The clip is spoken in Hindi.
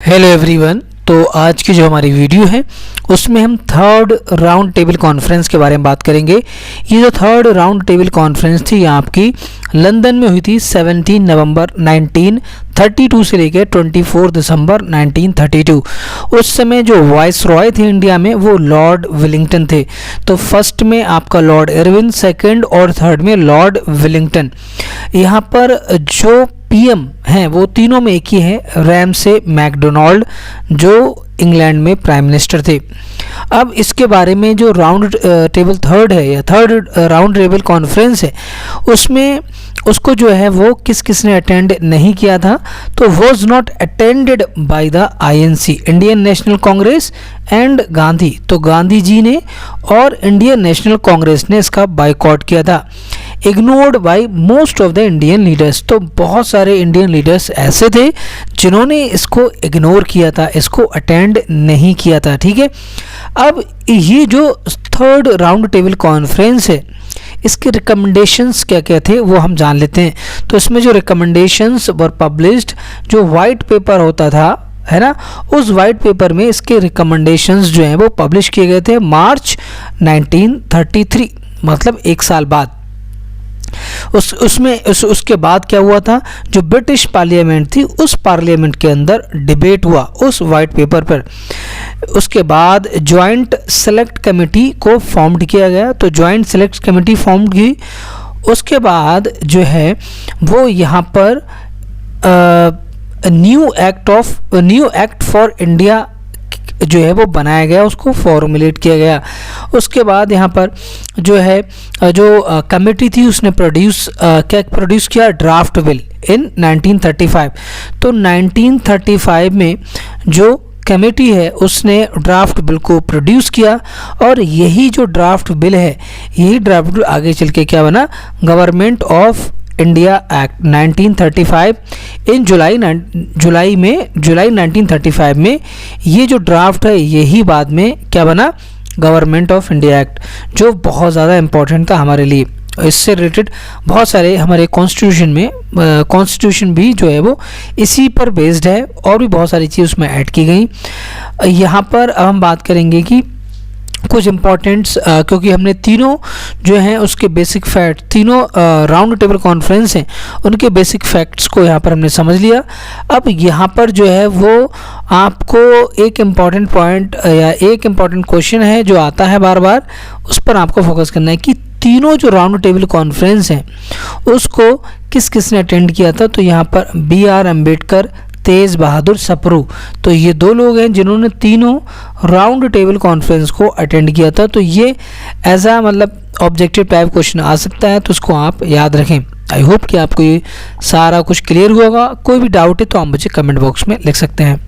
Hello everyone. तो आज की जो हमारी वीडियो है उसमें हम थर्ड राउंड टेबल कॉन्फ्रेंस के बारे में बात करेंगे। ये जो थर्ड राउंड टेबल कॉन्फ्रेंस थी ये आपकी लंदन में हुई थी 17 नवंबर 1932 से लेकर 24 दिसंबर 1932। उस समय जो वाइस रॉय थे इंडिया में वो लॉर्ड विलिंगटन थे। तो फर्स्ट में आपका लॉर्ड इरविन, सेकंड और थर्ड में लॉर्ड विलिंगटन। यहाँ पर जो पीएम हैं वो तीनों में एक ही है, रैमसे मैकडोनाल्ड, जो इंग्लैंड में प्राइम मिनिस्टर थे। अब इसके बारे में जो राउंड टेबल थर्ड है या थर्ड राउंड टेबल कॉन्फ्रेंस है उसमें उसको जो है वो किस ने अटेंड नहीं किया था, तो was not attended by the INC, Indian national Congress and Gandhi. तो गांधी जी ने और इंडियन नेशनल कांग्रेस ने इसका बायकॉट किया था। Ignored bye most of the Indian leaders, तो बहुत सारे इंडियन लीडर्स ऐसे थे जिन्होंने इसको इग्नोर किया था, इसको अटेंड नहीं किया था। ठीक है, अब ये जो थर्ड राउंड टेबल कॉन्फ्रेंस है इसके रिकमेंडेशंस क्या क्या थे वो हम जान लेते हैं। तो इसमें जो रिकमेंडेशंस वर पब्लिश्ड, जो वाइट पेपर होता था है ना, उस वाइट पेपर में इसके रिकमेंडेशंस जो हैं वो पब्लिश किए गए थे मार्च 1933, मतलब एक साल बाद। उसके बाद क्या हुआ था, जो ब्रिटिश पार्लियामेंट थी उस पार्लियामेंट के अंदर डिबेट हुआ उस वाइट पेपर पर। उसके बाद जॉइंट सेलेक्ट कमेटी को फॉर्म्ड किया गया, तो जॉइंट सेलेक्ट कमेटी फॉर्म्ड की। उसके बाद जो है वो यहाँ पर न्यू एक्ट फॉर इंडिया जो है वो बनाया गया, उसको फॉर्मुलेट किया गया। उसके बाद यहाँ पर जो है जो कमेटी थी उसने प्रोड्यूस किया ड्राफ्ट बिल इन 1935। तो 1935 में जो कमेटी है उसने ड्राफ्ट बिल को प्रोड्यूस किया और यही जो ड्राफ्ट बिल है यही ड्राफ्ट बिल आगे चल के क्या बना, गवर्नमेंट ऑफ इंडिया एक्ट 1935। इन जुलाई 1935 में ये जो ड्राफ्ट है यही बाद में क्या बना, गवर्नमेंट ऑफ इंडिया एक्ट, जो बहुत ज़्यादा इम्पोर्टेंट था हमारे लिए। इससे रिलेटेड बहुत सारे हमारे कॉन्स्टिट्यूशन भी जो है वो इसी पर बेस्ड है और भी बहुत सारी चीज़ उसमें ऐड की गई। यहाँ पर अब हम बात करेंगे कि कुछ इम्पॉर्टेंट्स, क्योंकि हमने तीनों जो हैं उसके बेसिक फैक्ट, तीनों राउंड टेबल कॉन्फ्रेंस हैं उनके बेसिक फैक्ट्स को यहाँ पर हमने समझ लिया। अब यहाँ पर जो है वो आपको एक इम्पॉर्टेंट पॉइंट या एक इम्पॉर्टेंट क्वेश्चन है जो आता है बार बार, उस पर आपको फोकस करना है कि तीनों जो राउंड टेबल कॉन्फ्रेंस हैं उसको किसने अटेंड किया था। तो यहाँ पर BR अम्बेडकर, तेज बहादुर सप्रू, तो ये दो लोग हैं जिन्होंने तीनों राउंड टेबल कॉन्फ्रेंस को अटेंड किया था। तो ये एज आ मतलब ऑब्जेक्टिव टाइप क्वेश्चन आ सकता है, तो उसको आप याद रखें। आई होप कि आपको ये सारा कुछ क्लियर हुआ होगा। कोई भी डाउट है तो आप मुझे कमेंट बॉक्स में लिख सकते हैं।